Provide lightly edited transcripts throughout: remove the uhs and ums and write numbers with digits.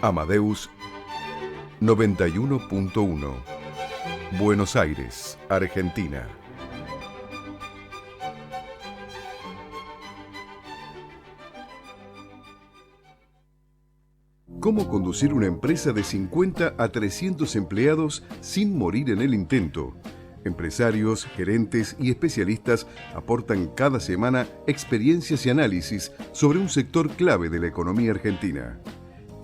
Amadeus 91.1 Buenos Aires, Argentina. ¿Cómo conducir una empresa de 50 a 300 empleados sin morir en el intento? Empresarios, gerentes y especialistas aportan cada semana experiencias y análisis sobre un sector clave de la economía argentina.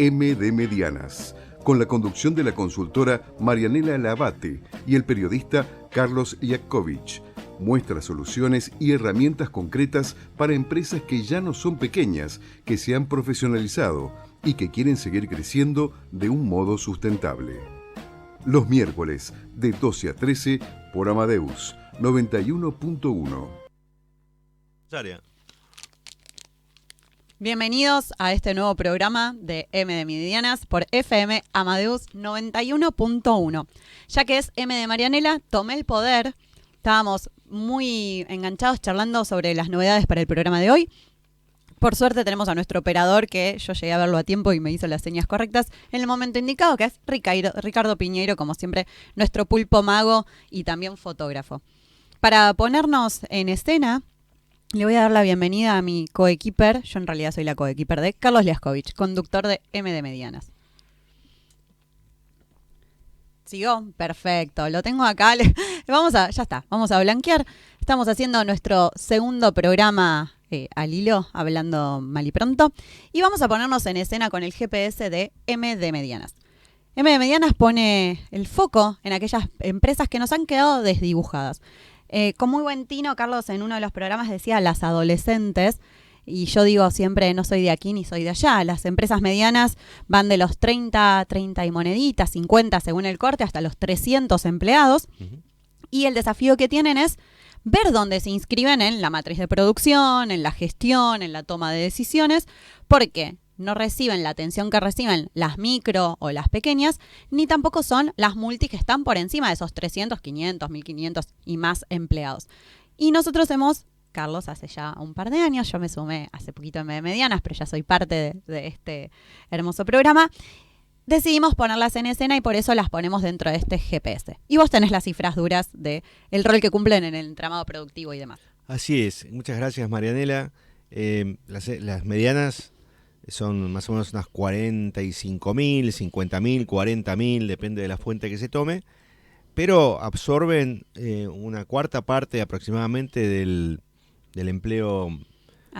MD Medianas, con la conducción de la consultora Marianela Labate y el periodista Carlos Iakovich, muestra soluciones y herramientas concretas para empresas que ya no son pequeñas, que se han profesionalizado y que quieren seguir creciendo de un modo sustentable. Los miércoles, de 12 a 13, por Amadeus 91.1. Bienvenidos a este nuevo programa de M de Medianas por FM Amadeus 91.1. Ya que es M de Marianela, tomé el poder. Estábamos muy enganchados charlando sobre las novedades para el programa de hoy. Por suerte tenemos a nuestro operador, que yo llegué a verlo a tiempo y me hizo las señas correctas en el momento indicado, que es Ricardo Piñeiro, como siempre, nuestro pulpo mago y también fotógrafo. Para ponernos en escena, le voy a dar la bienvenida a mi coequiper, yo en realidad soy la coequiper de Carlos Iakovich, conductor de M de Medianas. ¿Siguió? Perfecto, lo tengo acá. Ya está, vamos a blanquear. Estamos haciendo nuestro segundo programa al hilo, hablando mal y pronto. Y vamos a ponernos en escena con el GPS de M de Medianas. M de Medianas pone el foco en aquellas empresas que nos han quedado desdibujadas. Con muy buen tino, Carlos en uno de los programas decía las adolescentes, y yo digo siempre no soy de aquí ni soy de allá. Las empresas medianas van de los 30 y moneditas, 50 según el corte, hasta los 300 empleados. Uh-huh. Y el desafío que tienen es ver dónde se inscriben en la matriz de producción, en la gestión, en la toma de decisiones, porque no reciben la atención que reciben las micro o las pequeñas, ni tampoco son las multis que están por encima de esos 300, 500, 1500 y más empleados. Y nosotros Carlos, hace ya un par de años, yo me sumé hace poquito en Medianas, pero ya soy parte de este hermoso programa, decidimos ponerlas en escena y por eso las ponemos dentro de este GPS. Y vos tenés las cifras duras del rol que cumplen en el entramado productivo y demás. Así es, muchas gracias Marianela. Las medianas son más o menos unas 45.000, 50.000, 40.000, depende de la fuente que se tome, pero absorben una cuarta parte aproximadamente del empleo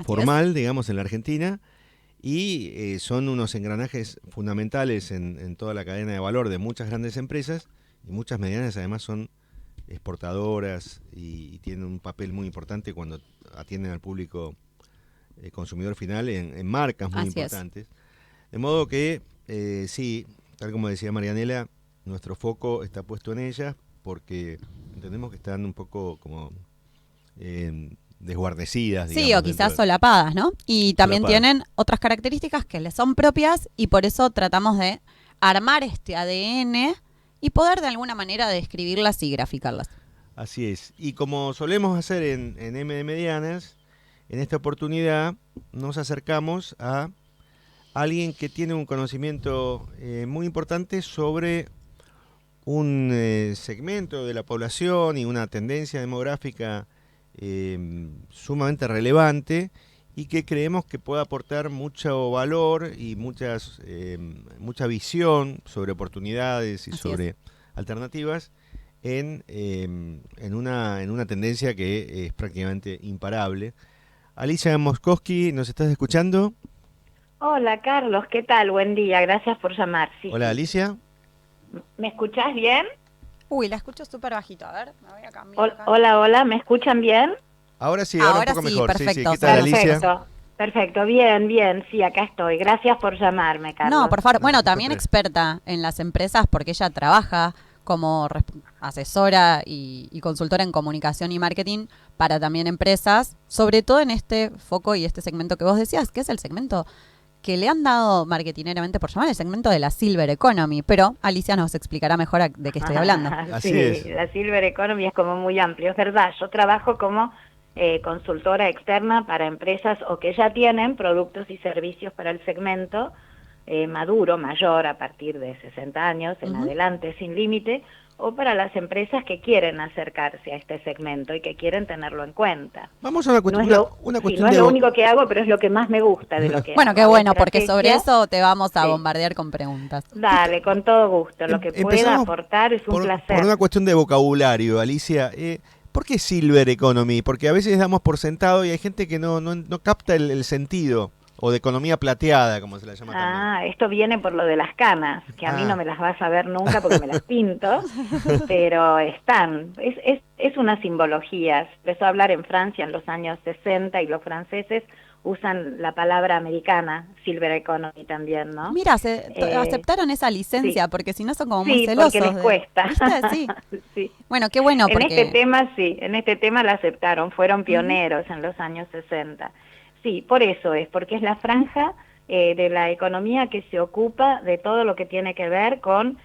formal, digamos, en la Argentina, y son unos engranajes fundamentales en toda la cadena de valor de muchas grandes empresas, y muchas medianas además son exportadoras y tienen un papel muy importante cuando atienden al público consumidor final en marcas muy importantes. De modo que, sí, tal como decía Marianela, nuestro foco está puesto en ellas porque entendemos que están un poco como desguarnecidas. Sí, o quizás solapadas, ¿no? Y también tienen otras características que les son propias y por eso tratamos de armar este ADN y poder de alguna manera describirlas y graficarlas. Así es. Y como solemos hacer en M de Medianas, en esta oportunidad nos acercamos a alguien que tiene un conocimiento muy importante sobre un segmento de la población y una tendencia demográfica sumamente relevante y que creemos que puede aportar mucho valor y mucha visión sobre oportunidades y sobre alternativas en una tendencia que es prácticamente imparable. Alicia Moskowski, ¿nos estás escuchando? Hola Carlos, ¿qué tal? Buen día, gracias por llamar. Sí, hola Alicia. ¿Me escuchás bien? Uy, la escucho súper bajito, a ver, me voy a cambiar. Hola, ¿me escuchan bien? Ahora sí, ahora un poco mejor. Perfecto. Sí, ¿qué tal, Alicia? Perfecto, bien, sí, acá estoy. Gracias por llamarme, Carlos. No, por favor, bueno, también experta en las empresas porque ella trabaja como asesora y consultora en comunicación y marketing para también empresas, sobre todo en este foco y este segmento que vos decías, que es el segmento que le han dado marketineramente por llamar el segmento de la Silver Economy, pero Alicia nos explicará mejor de qué estoy hablando. Así sí, es. La Silver Economy es como muy amplio, es verdad. Yo trabajo como consultora externa para empresas o que ya tienen productos y servicios para el segmento, maduro, mayor, a partir de 60 años en adelante, sin límite, o para las empresas que quieren acercarse a este segmento y que quieren tenerlo en cuenta. Vamos a una No cuestión, es lo, una sí, cuestión no es de... lo único que hago, pero es lo que más me gusta de lo que Bueno, hago. qué bueno, porque Estrategia, sobre eso te vamos a sí. bombardear con preguntas. Dale, con todo gusto. Lo que pueda Empezamos aportar es un placer. por una cuestión de vocabulario, Alicia. ¿Por qué Silver Economy? Porque a veces damos por sentado y hay gente que no capta el sentido, o de economía plateada, como se la llama también. Esto viene por lo de las canas, que a mí no me las vas a ver nunca porque me las pinto, pero están. Es una simbología. Empezó a hablar en Francia en los años 60 y los franceses usan la palabra americana, Silver Economy también, ¿no? Mira, aceptaron esa licencia, sí. porque si no son como muy Sí, celosos. porque les cuesta. ¿Viste? Sí. Sí. Bueno, qué bueno, porque... En este tema la aceptaron, fueron pioneros en los años 60. Sí, por eso es, porque es la franja de la economía que se ocupa de todo lo que tiene que ver con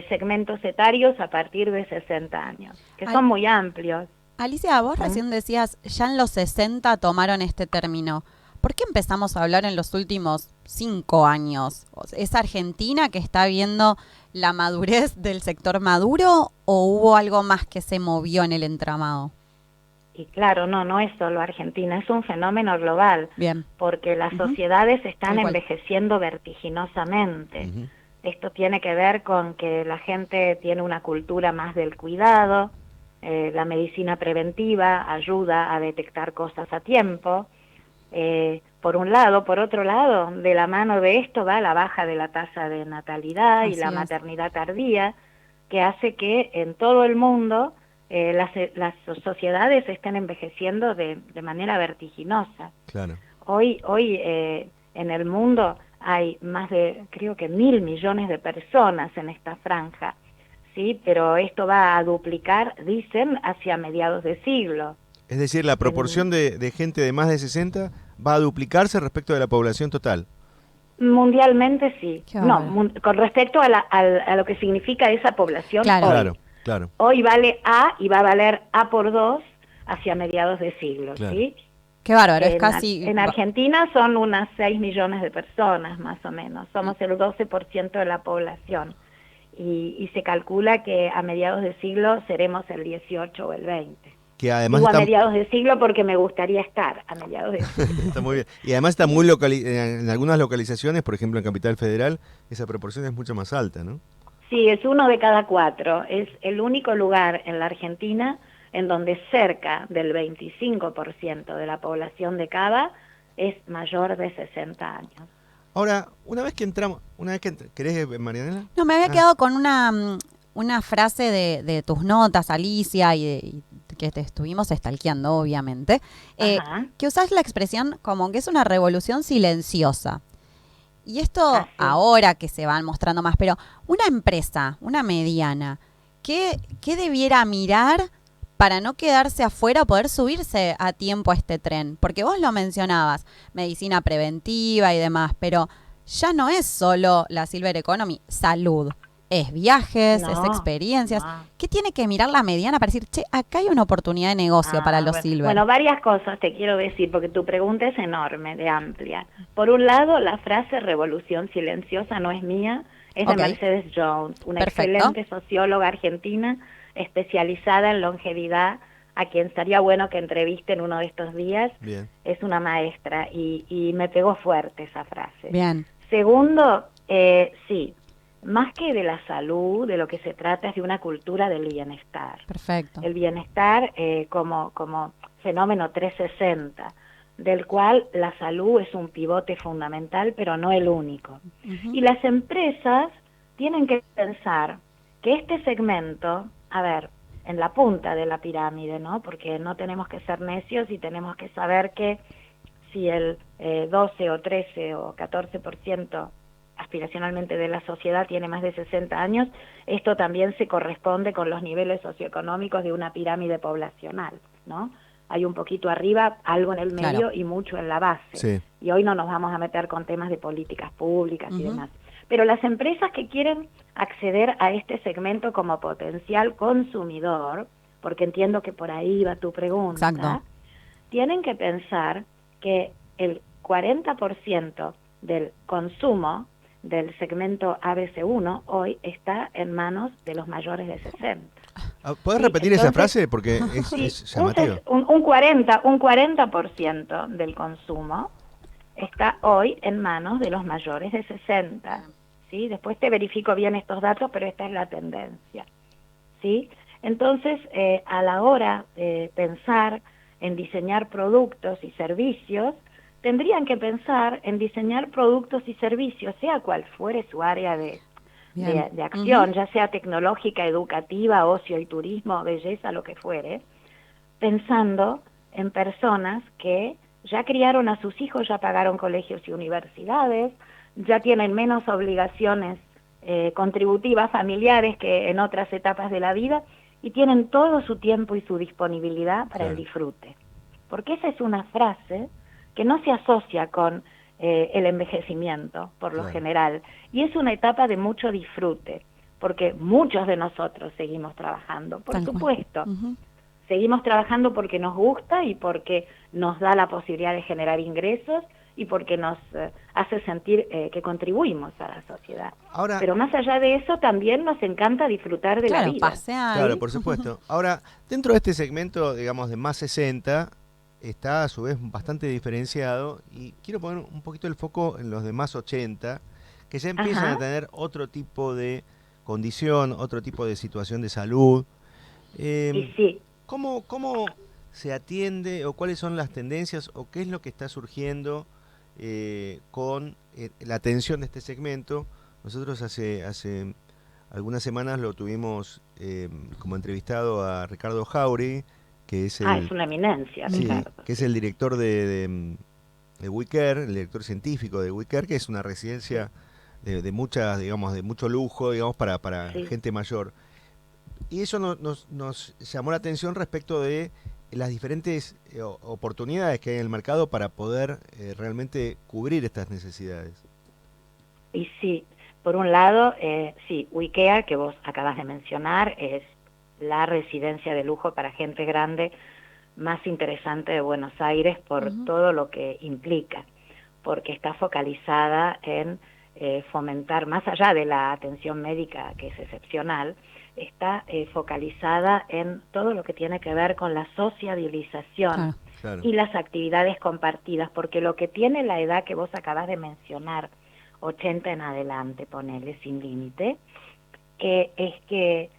segmentos etarios a partir de 60 años, que son muy amplios. Alicia, vos recién decías, ya en los 60 tomaron este término. ¿Por qué empezamos a hablar en los últimos 5 años? ¿Es Argentina que está viendo la madurez del sector maduro o hubo algo más que se movió en el entramado? Y claro, no es solo Argentina, es un fenómeno global. Bien. Porque las sociedades están envejeciendo vertiginosamente. Esto tiene que ver con que la gente tiene una cultura más del cuidado, la medicina preventiva ayuda a detectar cosas a tiempo. Por un lado, por otro lado, de la mano de esto va la baja de la tasa de natalidad y la maternidad tardía, que hace que en todo el mundo las sociedades están envejeciendo de manera vertiginosa. Claro. Hoy en el mundo hay más de, creo que 1.000 millones de personas en esta franja, ¿sí? Pero esto va a duplicar, dicen, hacia mediados de siglo. Es decir, la proporción de gente de más de 60 va a duplicarse respecto de la población total. Mundialmente sí. No, con respecto a lo que significa esa población hoy. Claro. Hoy vale A y va a valer A por 2 hacia mediados de siglo, ¿sí? Qué bárbaro, es casi... En Argentina son unas 6 millones de personas, más o menos. Somos el 12% de la población. Y se calcula que a mediados de siglo seremos el 18 o el 20. Que además Digo a mediados de siglo porque me gustaría estar a mediados de siglo. Está muy bien. Y además está muy en algunas localizaciones, por ejemplo en Capital Federal, esa proporción es mucho más alta, ¿no? Sí, es 1 de cada 4. Es el único lugar en la Argentina en donde cerca del 25% de la población de Cava es mayor de 60 años. Ahora, ¿querés, Marianela? No, me había quedado con una frase de tus notas, Alicia, y que te estuvimos stalkeando, obviamente, que usás la expresión como que es una revolución silenciosa. Y esto ahora que se van mostrando más, pero una empresa, una mediana, ¿qué debiera mirar para no quedarse afuera o poder subirse a tiempo a este tren? Porque vos lo mencionabas, medicina preventiva y demás, pero ya no es solo la Silver Economy, salud. Es viajes, es experiencias. ¿Qué tiene que mirar la mediana para decir, che, acá hay una oportunidad de negocio para los Silver? Bueno, varias cosas te quiero decir, porque tu pregunta es enorme, de amplia. Por un lado, la frase revolución silenciosa no es mía, es de Mercedes Jones, una excelente socióloga argentina especializada en longevidad, a quien estaría bueno que entrevisten uno de estos días. Bien. Es una maestra y me pegó fuerte esa frase. Bien. Segundo, sí, más que de la salud, de lo que se trata es de una cultura del bienestar. Perfecto. El bienestar como fenómeno 360, del cual la salud es un pivote fundamental, pero no el único. Y las empresas tienen que pensar que este segmento, a ver, en la punta de la pirámide, ¿no? Porque no tenemos que ser necios y tenemos que saber que si el 12 o 13 o 14% aspiracionalmente de la sociedad tiene más de 60 años, esto también se corresponde con los niveles socioeconómicos de una pirámide poblacional, ¿no? Hay un poquito arriba, algo en el medio y mucho en la base. Sí. Y hoy no nos vamos a meter con temas de políticas públicas y demás. Pero las empresas que quieren acceder a este segmento como potencial consumidor, porque entiendo que por ahí va tu pregunta, tienen que pensar que el 40% del consumo del segmento ABC1 hoy está en manos de los mayores de 60. ¿Puedes Sí, repetir esa frase? Porque Sí, es llamativo. un 40% del consumo está hoy en manos de los mayores de 60. ¿Sí? Después te verifico bien estos datos, pero esta es la tendencia. ¿Sí? Entonces, a la hora de pensar en diseñar productos y servicios, tendrían que pensar en diseñar productos y servicios, sea cual fuere su área de acción, ya sea tecnológica, educativa, ocio y turismo, belleza, lo que fuere, pensando en personas que ya criaron a sus hijos, ya pagaron colegios y universidades, ya tienen menos obligaciones contributivas familiares que en otras etapas de la vida y tienen todo su tiempo y su disponibilidad para el disfrute. Porque esa es una frase que no se asocia con el envejecimiento, por lo general, y es una etapa de mucho disfrute, porque muchos de nosotros seguimos trabajando, por supuesto. Seguimos trabajando porque nos gusta y porque nos da la posibilidad de generar ingresos y porque nos hace sentir que contribuimos a la sociedad. Ahora, pero más allá de eso, también nos encanta disfrutar de la vida. Pasear. Claro, por supuesto. Ahora, dentro de este segmento, digamos, de más 60, está a su vez bastante diferenciado y quiero poner un poquito el foco en los de más 80, que ya empiezan a tener otro tipo de condición, otro tipo de situación de salud. Y sí. ¿Cómo se atiende o cuáles son las tendencias o qué es lo que está surgiendo con la atención de este segmento? Nosotros hace algunas semanas lo tuvimos como entrevistado a Ricardo Jauregui, que es es una eminencia, sí, Ricardo. que es el director de WeCare, el director científico de WeCare, que es una residencia de muchas, digamos, de mucho lujo, digamos, para gente mayor. Y eso nos llamó la atención respecto de las diferentes oportunidades que hay en el mercado para poder realmente cubrir estas necesidades. Y sí, por un lado, sí, WeCare, que vos acabas de mencionar, es la residencia de lujo para gente grande más interesante de Buenos Aires por todo lo que implica, porque está focalizada en fomentar, más allá de la atención médica, que es excepcional, está focalizada en todo lo que tiene que ver con la sociabilización y las actividades compartidas, porque lo que tiene la edad que vos acabas de mencionar, 80 en adelante, ponele sin límite, es que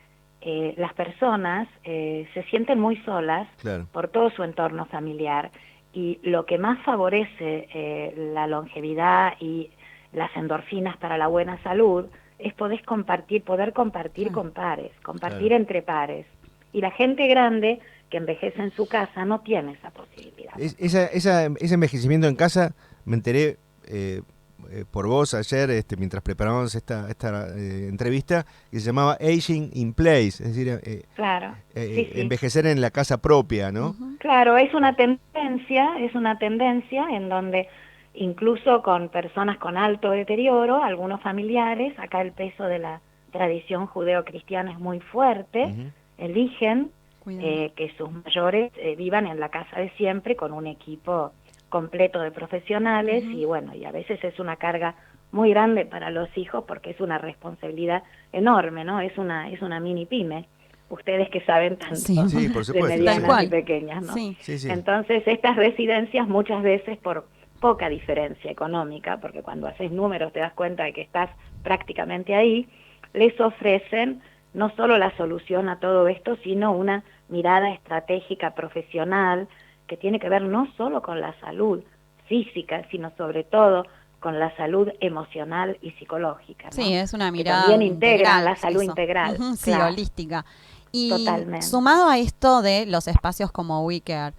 las personas se sienten muy solas por todo su entorno familiar y lo que más favorece la longevidad y las endorfinas para la buena salud es poder compartir con pares, compartir entre pares. Y la gente grande que envejece en su casa no tiene esa posibilidad. Ese envejecimiento en casa, me enteré por vos ayer, mientras preparábamos esta entrevista, que se llamaba Aging in Place, es decir, envejecer en la casa propia, ¿no? Claro, es una tendencia en donde incluso con personas con alto deterioro, algunos familiares, acá el peso de la tradición judeocristiana es muy fuerte, eligen que sus mayores vivan en la casa de siempre con un equipo completo de profesionales y bueno, y a veces es una carga muy grande para los hijos porque es una responsabilidad enorme, ¿no? Es una mini pyme. Ustedes que saben tanto por supuesto, de medianas y pequeñas, ¿no? Sí. Entonces, estas residencias muchas veces por poca diferencia económica, porque cuando haces números te das cuenta de que estás prácticamente ahí, les ofrecen no solo la solución a todo esto, sino una mirada estratégica profesional que tiene que ver no solo con la salud física, sino sobre todo con la salud emocional y psicológica, ¿no? Sí, es una mirada que también integran integral, la salud integral. Sí, holística. Y totalmente. Sumado a esto de los espacios como WeCare,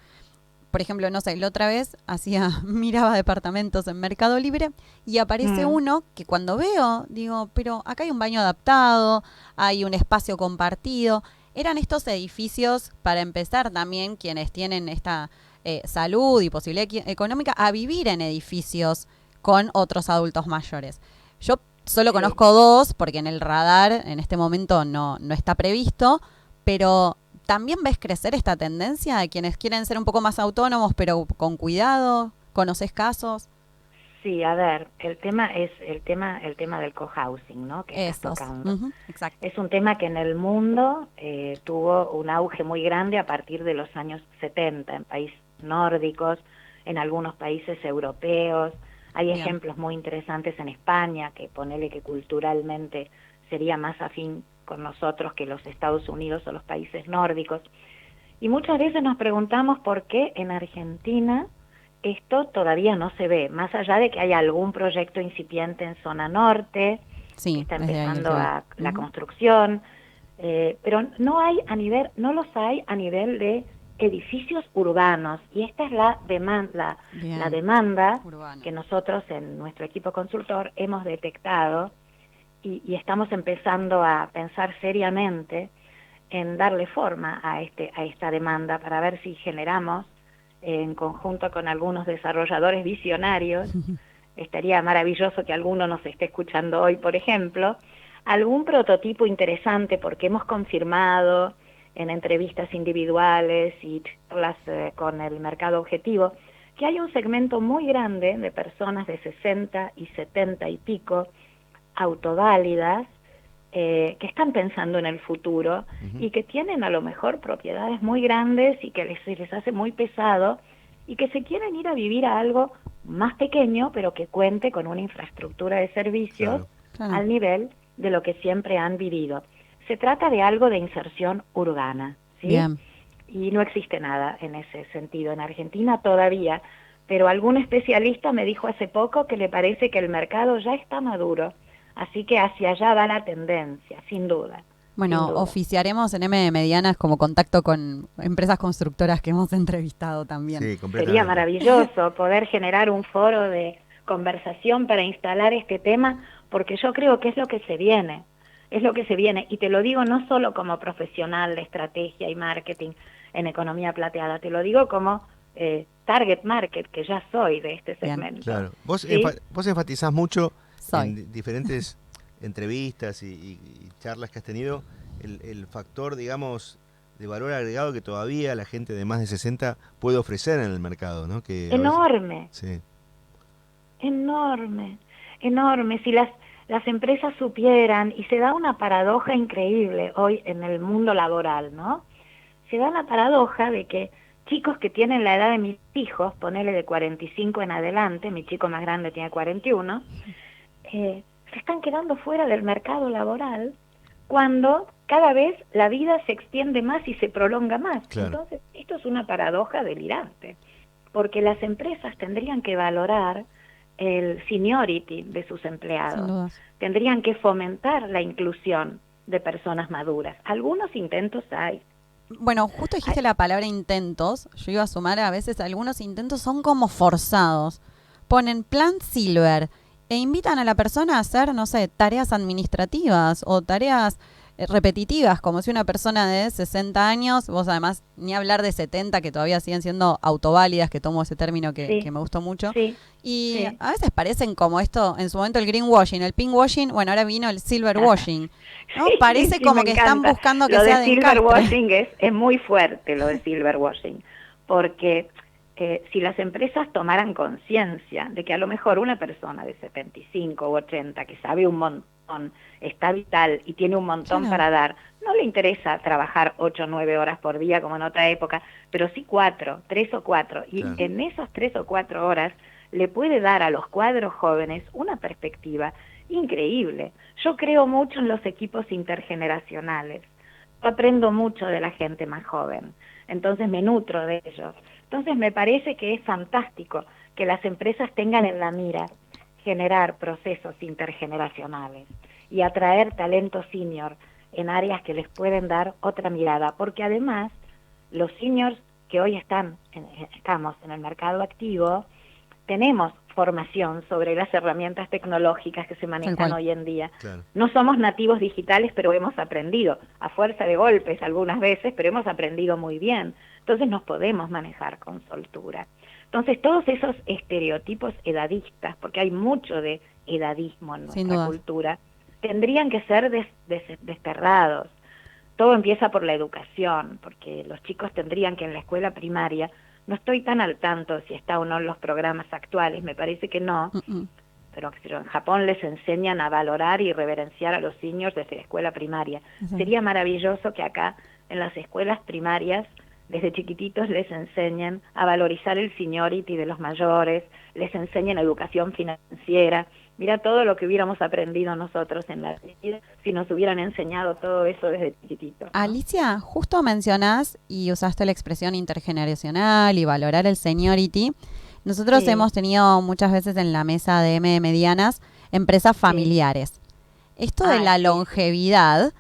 por ejemplo, no sé, la otra vez miraba departamentos en Mercado Libre y aparece uno que cuando veo, digo, pero acá hay un baño adaptado, hay un espacio compartido. Eran estos edificios, para empezar también, quienes tienen esta salud y posibilidad económica, a vivir en edificios con otros adultos mayores. Yo solo conozco dos, porque en el radar en este momento no está previsto, pero ¿también ves crecer esta tendencia de quienes quieren ser un poco más autónomos, pero con cuidado? ¿Conoces casos? Sí, a ver, el tema es el tema del cohousing, ¿no? Que estás tocando. Exacto. Es un tema que en el mundo tuvo un auge muy grande a partir de los años 70 en países nórdicos, en algunos países europeos. Hay Bien. ejemplos muy interesantes en España, que ponele que culturalmente sería más afín con nosotros que los Estados Unidos o los países nórdicos. Y muchas veces nos preguntamos por qué en Argentina esto todavía no se ve, más allá de que hay algún proyecto incipiente en zona norte, Sí, que está desde ahí empezando el que la construcción, pero no los hay a nivel de edificios urbanos, y esta es la demanda urbano. que nosotros en nuestro equipo consultor hemos detectado, y estamos empezando a pensar seriamente en darle forma a esta demanda para ver si generamos, en conjunto con algunos desarrolladores visionarios, estaría maravilloso que alguno nos esté escuchando hoy, por ejemplo, algún prototipo interesante, porque hemos confirmado en entrevistas individuales y charlas con el mercado objetivo, que hay un segmento muy grande de personas de 60 y 70 y pico, autoválidas, que están pensando en el futuro y que tienen a lo mejor propiedades muy grandes y que se les hace muy pesado y que se quieren ir a vivir a algo más pequeño, pero que cuente con una infraestructura de servicios Claro. al nivel de lo que siempre han vivido. Se trata de algo de inserción urbana, ¿sí? Bien. Y no existe nada en ese sentido en Argentina todavía, pero algún especialista me dijo hace poco que le parece que el mercado ya está maduro. Así que hacia allá va la tendencia, sin duda. Bueno, oficiaremos en M de Medianas como contacto con empresas constructoras que hemos entrevistado también. Sí, completamente. Sería maravilloso poder generar un foro de conversación para instalar este tema, porque yo creo que es lo que se viene, y te lo digo no solo como profesional de estrategia y marketing en economía plateada, te lo digo como target market, que ya soy de este segmento. Claro, vos, ¿sí? vos enfatizás mucho Soy. en diferentes entrevistas y charlas que has tenido el factor, digamos, de valor agregado que todavía la gente de más de 60 puede ofrecer en el mercado, ¿no? Que Enorme. Sí. Enorme. Si las empresas supieran, y se da una paradoja increíble hoy en el mundo laboral, ¿no? Se da la paradoja de que chicos que tienen la edad de mis hijos, ponele de 45 en adelante, mi chico más grande tiene 41, se están quedando fuera del mercado laboral cuando cada vez la vida se extiende más y se prolonga más. Claro. Entonces, esto es una paradoja delirante, porque las empresas tendrían que valorar el seniority de sus empleados. Sin dudas. Tendrían que fomentar la inclusión de personas maduras. Algunos intentos hay. Bueno, justo dijiste la palabra intentos. Yo iba a sumar a veces algunos intentos son como forzados. Ponen plan silver e invitan a la persona a hacer, no sé, tareas administrativas o tareas repetitivas, como si una persona de 60 años, vos además, ni hablar de 70, que todavía siguen siendo autoválidas, que tomo ese término que me gustó mucho, y a veces parecen como esto, en su momento el greenwashing, el pinkwashing, bueno, ahora vino el silverwashing, ¿no? Parece como que están buscando que sea de encastre. Lo de silverwashing es muy fuerte, lo de silverwashing, porque si las empresas tomaran conciencia de que a lo mejor una persona de 75 u 80 que sabe un montón, está vital y tiene un montón para dar, no le interesa trabajar 8 o 9 horas por día como en otra época, pero sí 4, 3 o 4, y en esas 3 o 4 horas le puede dar a los cuadros jóvenes una perspectiva increíble. Yo creo mucho en los equipos intergeneracionales, yo aprendo mucho de la gente más joven, entonces me nutro de ellos. Entonces me parece que es fantástico que las empresas tengan en la mira generar procesos intergeneracionales y atraer talento senior en áreas que les pueden dar otra mirada, porque además los seniors que hoy estamos en el mercado activo, tenemos formación sobre las herramientas tecnológicas que se manejan hoy en día. Claro. No somos nativos digitales, pero hemos aprendido, a fuerza de golpes algunas veces, pero hemos aprendido muy bien. Entonces nos podemos manejar con soltura. Entonces todos esos estereotipos edadistas, porque hay mucho de edadismo en nuestra cultura, tendrían que ser desterrados. Todo empieza por la educación, porque los chicos tendrían que en la escuela primaria no estoy tan al tanto si está o no en los programas actuales, me parece que no, pero qué sé yo, en Japón les enseñan a valorar y reverenciar a los seniors desde la escuela primaria. Sería maravilloso que acá en las escuelas primarias, desde chiquititos, les enseñen a valorizar el seniority de los mayores, les enseñen educación financiera. Mira todo lo que hubiéramos aprendido nosotros en la vida si nos hubieran enseñado todo eso desde chiquititos, ¿no? Alicia, justo mencionás y usaste la expresión intergeneracional y valorar el seniority. Nosotros hemos tenido muchas veces en la mesa de M de Medianas empresas familiares. Esto de la longevidad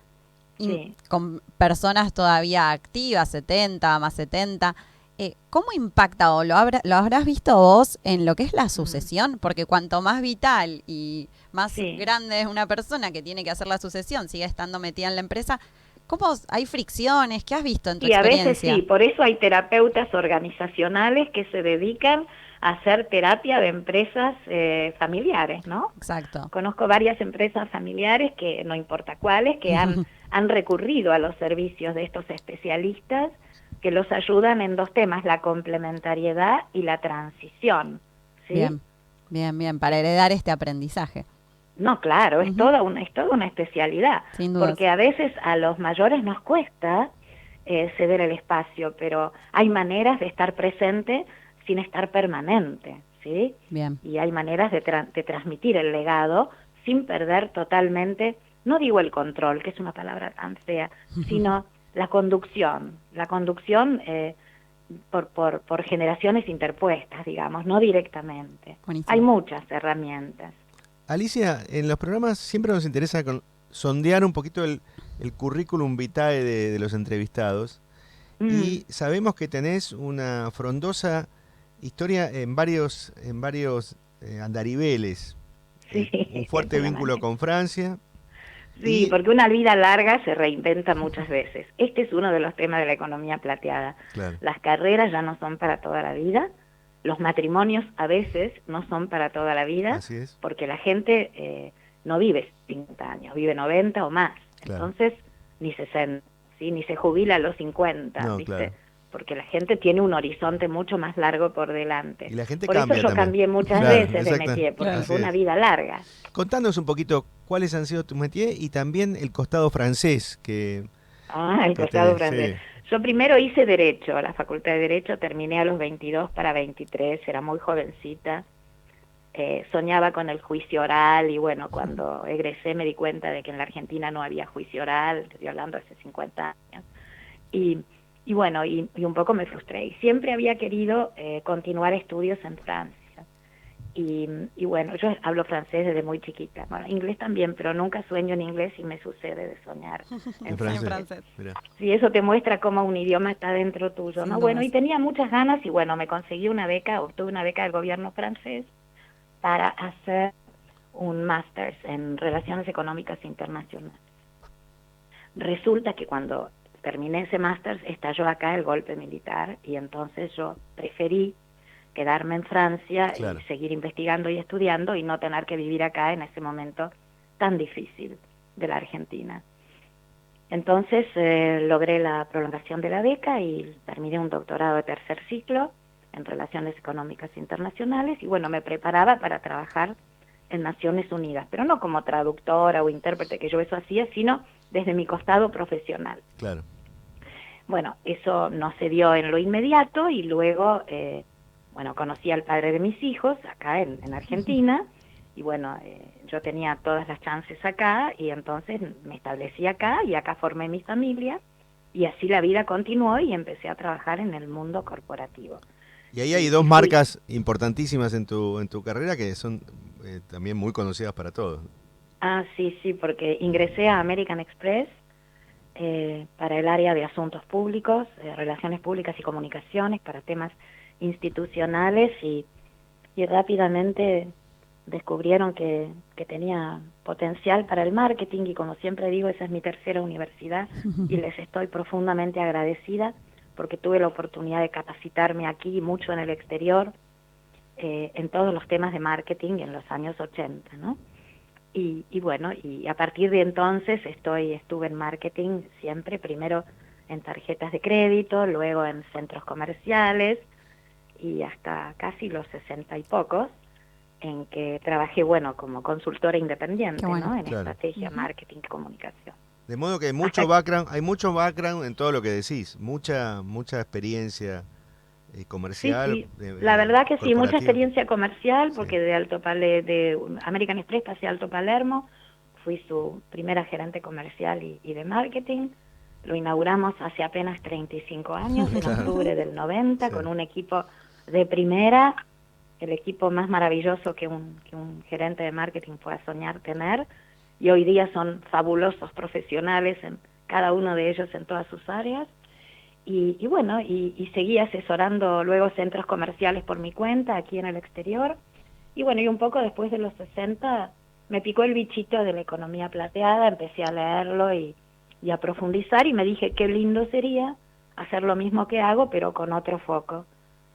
con personas todavía activas, 70 más 70, ¿cómo impacta o lo habrás visto vos en lo que es la sucesión? Porque cuanto más vital y más grande es una persona que tiene que hacer la sucesión, sigue estando metida en la empresa, ¿cómo hay fricciones? ¿Qué has visto en tu experiencia? A veces sí, por eso hay terapeutas organizacionales que se dedican a hacer terapia de empresas familiares, ¿no? Exacto. Conozco varias empresas familiares que, no importa cuáles, que han recurrido a los servicios de estos especialistas que los ayudan en dos temas, la complementariedad y la transición, ¿sí? Bien, para heredar este aprendizaje. No, claro, es toda una especialidad, Sin dudas. porque a veces a los mayores nos cuesta ceder el espacio, pero hay maneras de estar presente sin estar permanente, ¿sí? Bien. Y hay maneras de transmitir el legado sin perder totalmente, no digo el control, que es una palabra tan fea, sino la conducción por generaciones interpuestas, digamos, no directamente. Buenísimo. Hay muchas herramientas. Alicia, en los programas siempre nos interesa sondear un poquito el currículum vitae de los entrevistados y sabemos que tenés una frondosa historia en varios andariveles, un fuerte vínculo con Francia. Sí, porque una vida larga se reinventa muchas veces. Este es uno de los temas de la economía plateada. Claro. Las carreras ya no son para toda la vida, los matrimonios a veces no son para toda la vida, Así es. porque la gente no vive 50 años, vive 90 o más. Claro. Entonces, ni 60, ¿sí? Ni se jubila a los 50, No, ¿viste? claro. Porque la gente tiene un horizonte mucho más largo por delante. Y la gente por cambia eso yo también. cambié muchas Claro, veces de exacto. métier, porque Así fue una es. vida larga. Contanos un poquito cuáles han sido tus métiers y también el costado francés que... El costado francés. Yo primero hice Derecho, la Facultad de Derecho, terminé a los 22 para 23, era muy jovencita, soñaba con el juicio oral y bueno, cuando egresé me di cuenta de que en la Argentina no había juicio oral, estoy hablando hace 50 años, y bueno, y un poco me frustré, y siempre había querido continuar estudios en Francia. Y bueno, yo hablo francés desde muy chiquita. Bueno, inglés también, pero nunca sueño en inglés y me sucede de soñar en francés. Sí, eso te muestra cómo un idioma está dentro tuyo, ¿no? Bueno, y tenía muchas ganas y bueno, me conseguí una beca, obtuve una beca del gobierno francés para hacer un máster en Relaciones Económicas Internacionales. Resulta que cuando terminé ese máster estalló acá el golpe militar y entonces yo preferí quedarme en Francia y seguir investigando y estudiando y no tener que vivir acá en ese momento tan difícil de la Argentina. Entonces logré la prolongación de la beca y terminé un doctorado de tercer ciclo en Relaciones Económicas Internacionales y bueno, me preparaba para trabajar en Naciones Unidas, pero no como traductora o intérprete, que yo eso hacía, sino desde mi costado profesional. Claro. Bueno, eso no se dio en lo inmediato y luego... bueno, conocí al padre de mis hijos acá en Argentina y bueno, yo tenía todas las chances acá y entonces me establecí acá y acá formé mi familia y así la vida continuó y empecé a trabajar en el mundo corporativo. Y ahí hay dos marcas importantísimas en tu carrera que son también muy conocidas para todos. Sí, porque ingresé a American Express para el área de asuntos públicos, relaciones públicas y comunicaciones, para temas institucionales y rápidamente descubrieron que tenía potencial para el marketing y como siempre digo, esa es mi tercera universidad y les estoy profundamente agradecida porque tuve la oportunidad de capacitarme aquí y mucho en el exterior en todos los temas de marketing en los años 80, ¿no? Y bueno, y a partir de entonces estuve en marketing siempre, primero en tarjetas de crédito, luego en centros comerciales, y hasta casi los 60 y pocos, en que trabajé, bueno, como consultora independiente, Qué bueno. ¿no? En Claro. estrategia, marketing, comunicación. De modo que hay mucho background en todo lo que decís, mucha experiencia Sí, comercial, sí, la verdad que sí, mucha corporativa. experiencia comercial, Sí. porque de American Express pasé a Alto Palermo, fui su primera gerente comercial y de marketing. Lo inauguramos hace apenas 35 años, en Claro. octubre del 90, Sí. con un equipo de primera, el equipo más maravilloso que un gerente de marketing pueda soñar tener, y hoy día son fabulosos profesionales, en cada uno de ellos en todas sus áreas. Y bueno, y seguí asesorando luego centros comerciales por mi cuenta aquí en el exterior. Y bueno, y un poco después de los 60 me picó el bichito de la economía plateada, empecé a leerlo y a profundizar, y me dije qué lindo sería hacer lo mismo que hago, pero con otro foco,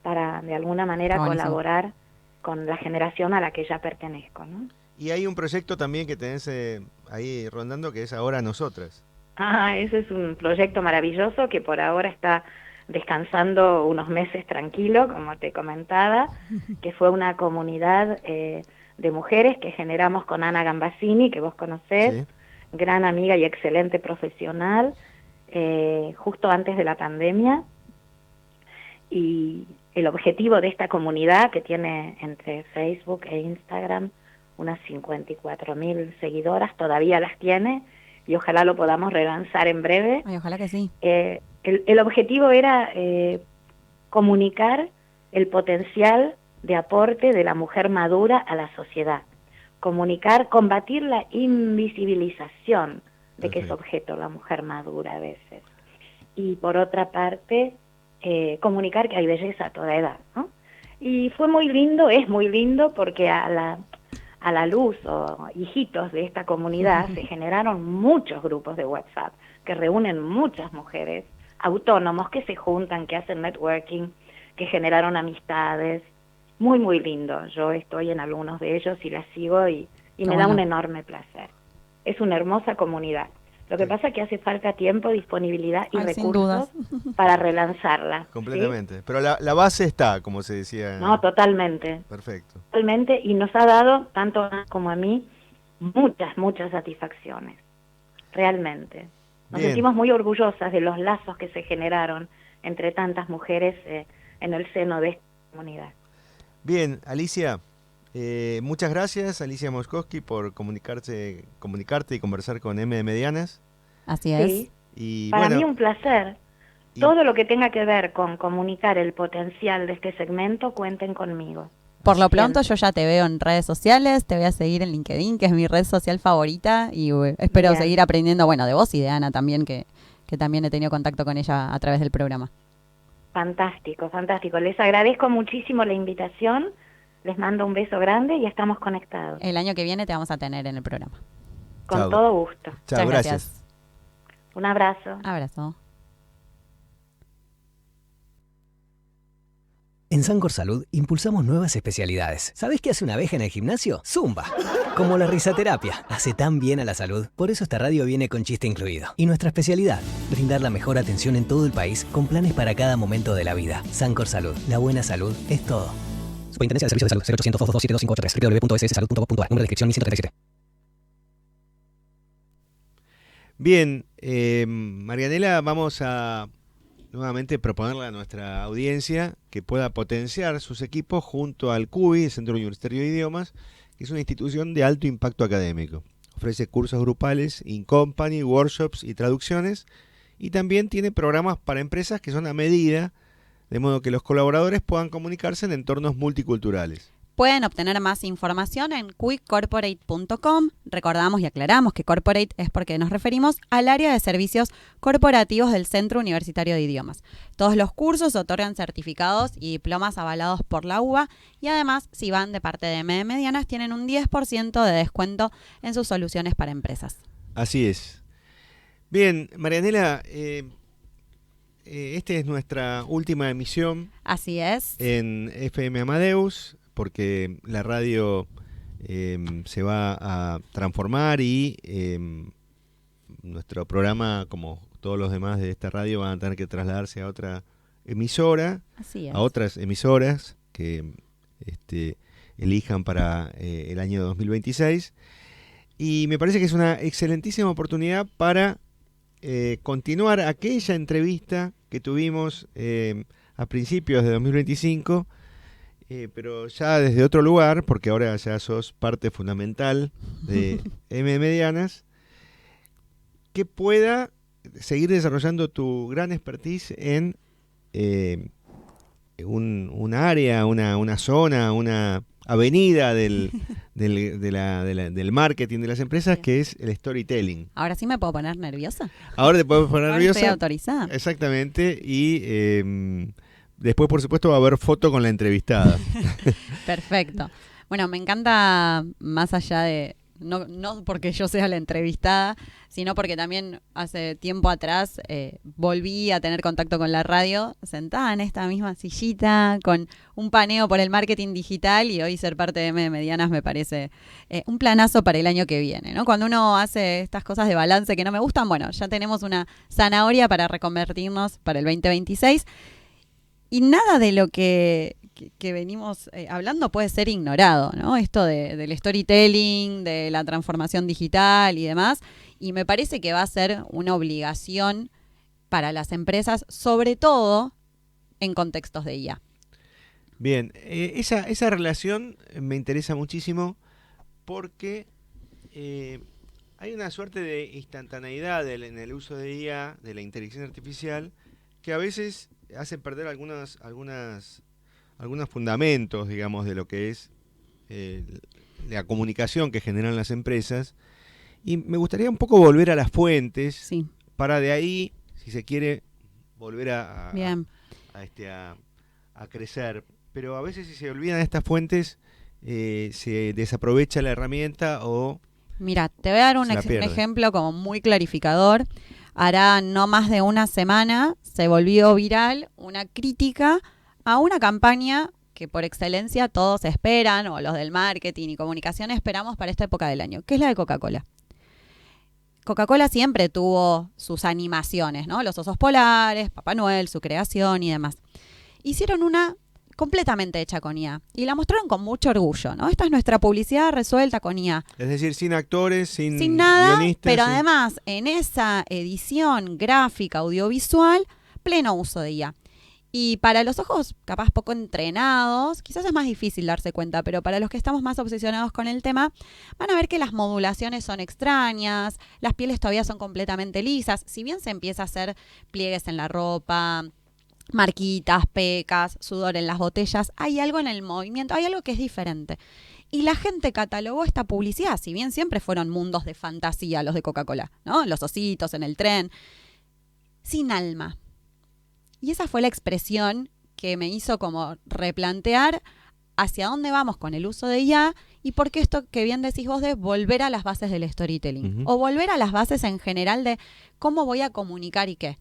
para de alguna manera Está buenísimo. colaborar con la generación a la que ya pertenezco, ¿no? Y hay un proyecto también que tenés ahí rondando, que es Ahora Nosotras. Ah, ese es un proyecto maravilloso que por ahora está descansando unos meses tranquilo, como te comentaba, que fue una comunidad de mujeres que generamos con Ana Gambasini, que vos conocés, Sí. gran amiga y excelente profesional, justo antes de la pandemia. Y el objetivo de esta comunidad, que tiene entre Facebook e Instagram unas 54.000 seguidoras, todavía las tiene, y ojalá lo podamos relanzar en breve. Ay, ojalá que sí. El objetivo era comunicar el potencial de aporte de la mujer madura a la sociedad, combatir la invisibilización de que es objeto la mujer madura a veces, y por otra parte comunicar que hay belleza a toda edad, ¿no? Y fue muy lindo, es muy lindo, porque a la luz o hijitos de esta comunidad se generaron muchos grupos de WhatsApp que reúnen muchas mujeres autónomos que se juntan, que hacen networking, que generaron amistades. Muy, muy lindo. Yo estoy en algunos de ellos y las sigo y me da bueno. un enorme placer. Es una hermosa comunidad. Lo que pasa es que hace falta tiempo, disponibilidad y Ay, sin recursos dudas. para relanzarla. ¿sí? Completamente. Pero la base está, como se decía. No, totalmente. Perfecto. Totalmente, y nos ha dado, tanto a Ana como a mí, muchas satisfacciones. Realmente. Nos Bien. sentimos muy orgullosas de los lazos que se generaron entre tantas mujeres en el seno de esta comunidad. Bien, Alicia, muchas gracias, Alicia Moskowski, por comunicarte y conversar con M de Medianas. Así es. Sí, Y para bueno, mí un placer. y- Todo lo que tenga que ver con comunicar el potencial de este segmento, cuenten conmigo. Por lo pronto Siempre. yo ya te veo en redes sociales, te voy a seguir en LinkedIn, que es mi red social favorita, y espero Bien. seguir aprendiendo, bueno, de vos y de Ana también, que también he tenido contacto con ella a través del programa. Fantástico, fantástico. Les agradezco muchísimo la invitación. Les mando un beso grande y estamos conectados. El año que viene te vamos a tener en el programa. Con Chao. todo gusto. chao, Muchas gracias. Un abrazo. Abrazo. En Sancor Salud impulsamos nuevas especialidades. ¿Sabés qué hace una abeja en el gimnasio? Zumba. Como la risoterapia. Hace tan bien a la salud. Por eso esta radio viene con chiste incluido. Y nuestra especialidad, brindar la mejor atención en todo el país con planes para cada momento de la vida. Sancor Salud. La buena salud es todo. Superintendencia de Servicios de Salud 0800 222 7253 www.sssalud.gov.ar. Número de inscripción 1137. Bien, Marianela, vamos a nuevamente proponerle a nuestra audiencia que pueda potenciar sus equipos junto al CUI, el Centro Universitario de Idiomas, que es una institución de alto impacto académico. Ofrece cursos grupales, in-company, workshops y traducciones, y también tiene programas para empresas que son a medida, de modo que los colaboradores puedan comunicarse en entornos multiculturales. Pueden obtener más información en quickcorporate.com. Recordamos y aclaramos que corporate es porque nos referimos al área de servicios corporativos del Centro Universitario de Idiomas. Todos los cursos otorgan certificados y diplomas avalados por la UBA, y además, si van de parte de M Medianas, tienen un 10% de descuento en sus soluciones para empresas. Así es. Bien, Marianela, esta es nuestra última emisión Así es. en FM Amadeus, porque la radio se va a transformar y nuestro programa, como todos los demás de esta radio, van a tener que trasladarse a otra emisora Así es. a otras emisoras que elijan para el año 2026. Y me parece que es una excelentísima oportunidad para continuar aquella entrevista que tuvimos a principios de 2025, pero ya desde otro lugar, porque ahora ya sos parte fundamental de M Medianas, que pueda seguir desarrollando tu gran expertise en un área, una zona, una avenida del marketing de las empresas, Sí. que es el storytelling. Ahora sí me puedo poner nerviosa. Ahora te podemos poner Ahora nerviosa. estoy autorizada. Exactamente. Y después, por supuesto, va a haber foto con la entrevistada. Perfecto. Bueno, me encanta, más allá de, no porque yo sea la entrevistada, sino porque también hace tiempo atrás volví a tener contacto con la radio, sentada en esta misma sillita, con un paneo por el marketing digital, y hoy ser parte de M Medianas me parece un planazo para el año que viene, ¿no? Cuando uno hace estas cosas de balance que no me gustan, bueno, ya tenemos una zanahoria para reconvertirnos para el 2026. Y nada de lo que venimos hablando puede ser ignorado, ¿no? Esto del storytelling, de la transformación digital y demás. Y me parece que va a ser una obligación para las empresas, sobre todo en contextos de IA. Bien, esa relación me interesa muchísimo porque hay una suerte de instantaneidad en el uso de IA, de la inteligencia artificial, que a veces hace perder algunos fundamentos, digamos, de lo que es la comunicación que generan las empresas. Y me gustaría un poco volver a las fuentes, Sí. para de ahí, si se quiere, volver a crecer. Pero a veces, si se olvidan estas fuentes, se desaprovecha la herramienta o... Mira, te voy a dar un se la pierde. ejemplo como muy clarificador. Hará no más de una semana se volvió viral una crítica a una campaña que por excelencia todos esperan, o los del marketing y comunicación esperamos para esta época del año, que es la de Coca-Cola. Coca-Cola siempre tuvo sus animaciones, ¿no? Los osos polares, Papá Noel, su creación y demás. Hicieron una completamente hecha con IA y la mostraron con mucho orgullo, ¿no? Esta es nuestra publicidad resuelta con IA. Es decir, sin actores, sin nada, guionistas. pero además en esa edición gráfica audiovisual, pleno uso de IA. Y para los ojos capaz poco entrenados, quizás es más difícil darse cuenta, pero para los que estamos más obsesionados con el tema, van a ver que las modulaciones son extrañas, las pieles todavía son completamente lisas, si bien se empieza a hacer pliegues en la ropa, marquitas, pecas, sudor en las botellas, hay algo en el movimiento, hay algo que es diferente. Y la gente catalogó esta publicidad, si bien siempre fueron mundos de fantasía los de Coca-Cola, ¿no? Los ositos en el tren, sin alma. Y esa fue la expresión que me hizo como replantear hacia dónde vamos con el uso de IA y por qué esto que bien decís vos de volver a las bases del storytelling. O volver a las bases en general de cómo voy a comunicar y qué.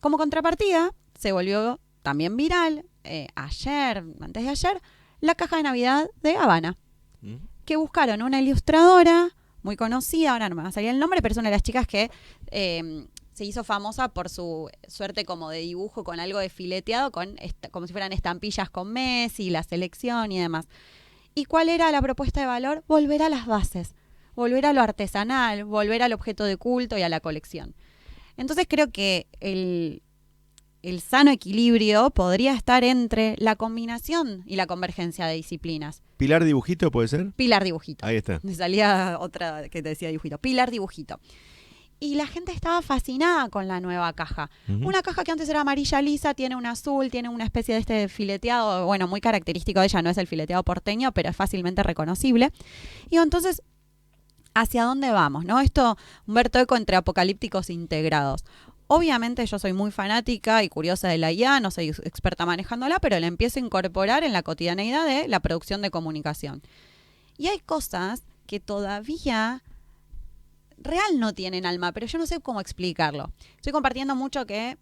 Como contrapartida, se volvió también viral antes de ayer, la caja de Navidad de Habana. Que buscaron una ilustradora muy conocida, ahora no me va a salir el nombre, pero es una de las chicas que... se hizo famosa por su suerte como de dibujo con algo de fileteado, como si fueran estampillas con Messi, la selección y demás. ¿Y cuál era la propuesta de valor? Volver a las bases, volver a lo artesanal, volver al objeto de culto y a la colección. Entonces creo que el sano equilibrio podría estar entre la combinación y la convergencia de disciplinas. ¿Pilar Dibujito puede ser? Pilar Dibujito. Ahí está. Me salía otra que te decía dibujito. Pilar Dibujito. Y la gente estaba fascinada con la nueva caja. Una caja que antes era amarilla lisa, tiene un azul, tiene una especie de este fileteado, bueno, muy característico de ella, no es el fileteado porteño, pero es fácilmente reconocible. Y entonces, ¿hacia dónde vamos? ¿No? Esto, Humberto Eco, entre apocalípticos integrados. Obviamente yo soy muy fanática y curiosa de la IA, no soy experta manejándola, pero la empiezo a incorporar en la cotidianeidad de la producción de comunicación. Y hay cosas que todavía... real no tienen alma, pero yo no sé cómo explicarlo. Estoy compartiendo mucho que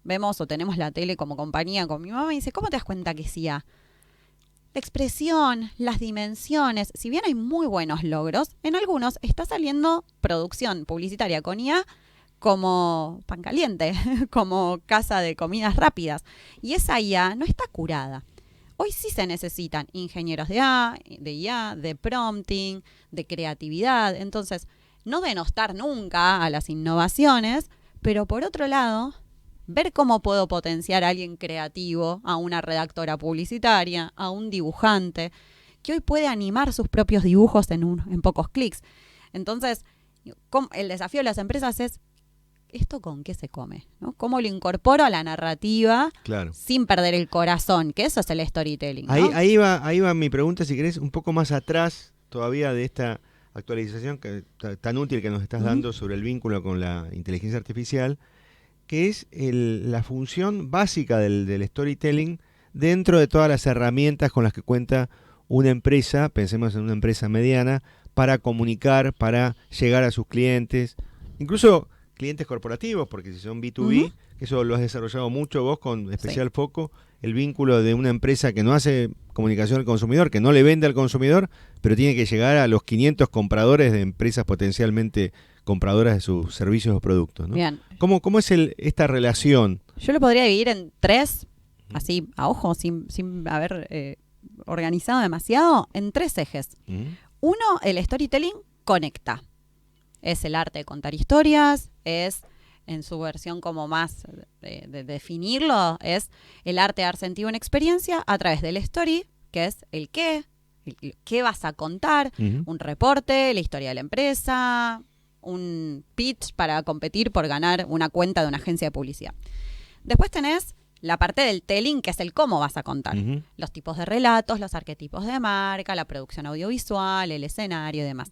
vemos o tenemos la tele como compañía con mi mamá y dice, ¿cómo te das cuenta que sí? La expresión, las dimensiones, si bien hay muy buenos logros, en algunos está saliendo producción publicitaria con IA como pan caliente, como casa de comidas rápidas. Y esa IA no está curada. Hoy sí se necesitan ingenieros de IA, de prompting, de creatividad. Entonces, no denostar nunca a las innovaciones, pero por otro lado, ver cómo puedo potenciar a alguien creativo, a una redactora publicitaria, a un dibujante, que hoy puede animar sus propios dibujos en pocos clics. Entonces, el desafío de las empresas es, ¿esto con qué se come? ¿No? ¿Cómo lo incorporo a la narrativa sin perder el corazón? Que eso es el storytelling, ¿no? Ahí va mi pregunta, si querés, un poco más atrás todavía de esta actualización tan útil que nos estás dando sobre el vínculo con la inteligencia artificial, que es la función básica del storytelling dentro de todas las herramientas con las que cuenta una empresa, pensemos en una empresa mediana, para comunicar, para llegar a sus clientes, incluso clientes corporativos, porque si son B2B, que eso lo has desarrollado mucho vos con especial foco, el vínculo de una empresa que no hace comunicación al consumidor, que no le vende al consumidor, pero tiene que llegar a los 500 compradores de empresas potencialmente compradoras de sus servicios o productos, ¿no? Bien. ¿Cómo es esta relación? Yo lo podría dividir en 3, así a ojo, sin haber organizado demasiado, en 3 ejes. Uno, el storytelling conecta. Es el arte de contar historias, es en su versión como más de definirlo, es el arte de dar sentido a una experiencia a través del story, que es el qué vas a contar, un reporte, la historia de la empresa, un pitch para competir por ganar una cuenta de una agencia de publicidad. Después tenés la parte del telling, que es el cómo vas a contar. Los tipos de relatos, los arquetipos de marca, la producción audiovisual, el escenario y demás.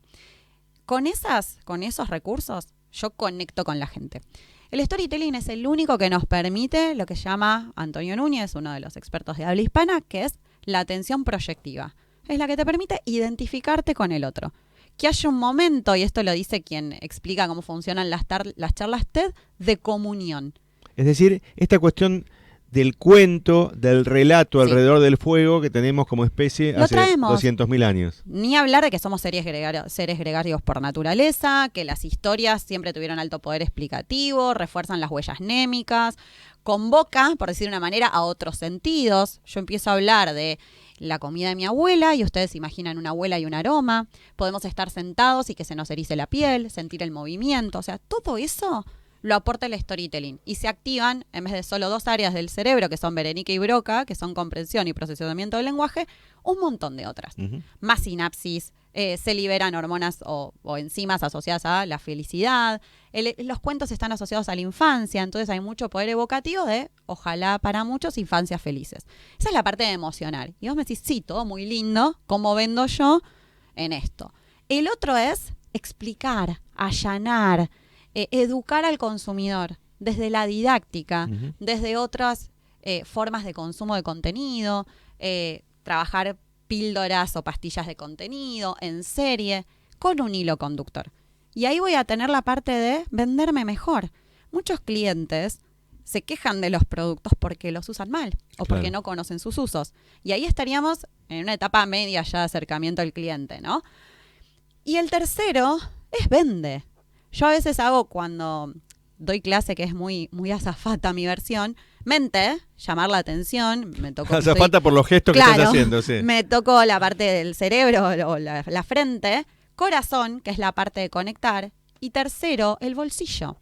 Con esos recursos, yo conecto con la gente. El storytelling es el único que nos permite lo que llama Antonio Núñez, uno de los expertos de habla hispana, que es la atención proyectiva. Es la que te permite identificarte con el otro. Que haya un momento, y esto lo dice quien explica cómo funcionan las charlas TED, de comunión. Es decir, esta cuestión del cuento, del relato alrededor del fuego que tenemos como especie hace 200.000 años. Ni hablar de que somos seres gregarios por naturaleza, que las historias siempre tuvieron alto poder explicativo, refuerzan las huellas némicas, convoca, por decir de una manera, a otros sentidos. Yo empiezo a hablar de la comida de mi abuela y ustedes imaginan una abuela y un aroma. Podemos estar sentados y que se nos erice la piel, sentir el movimiento. O sea, todo eso lo aporta el storytelling y se activan, en vez de solo 2 áreas del cerebro, que son Berenice y Broca, que son comprensión y procesamiento del lenguaje, un montón de otras. Más sinapsis, se liberan hormonas o enzimas asociadas a la felicidad. Los cuentos están asociados a la infancia, entonces hay mucho poder evocativo de, ojalá para muchos, infancias felices. Esa es la parte de emocionar. Y vos me decís, sí, todo muy lindo, ¿cómo vendo yo en esto? El otro es explicar, allanar, educar al consumidor desde la didáctica, desde otras formas de consumo de contenido, trabajar píldoras o pastillas de contenido en serie con un hilo conductor. Y ahí voy a tener la parte de venderme mejor. Muchos clientes se quejan de los productos porque los usan mal o porque no conocen sus usos. Y ahí estaríamos en una etapa media ya de acercamiento al cliente, ¿no? Y el tercero es vende. Yo a veces hago, cuando doy clase, que es muy, muy azafata mi versión, mente, llamar la atención. Azafata por los gestos que estás haciendo, sí. Me toco la parte del cerebro o la frente. Corazón, que es la parte de conectar. Y tercero, el bolsillo.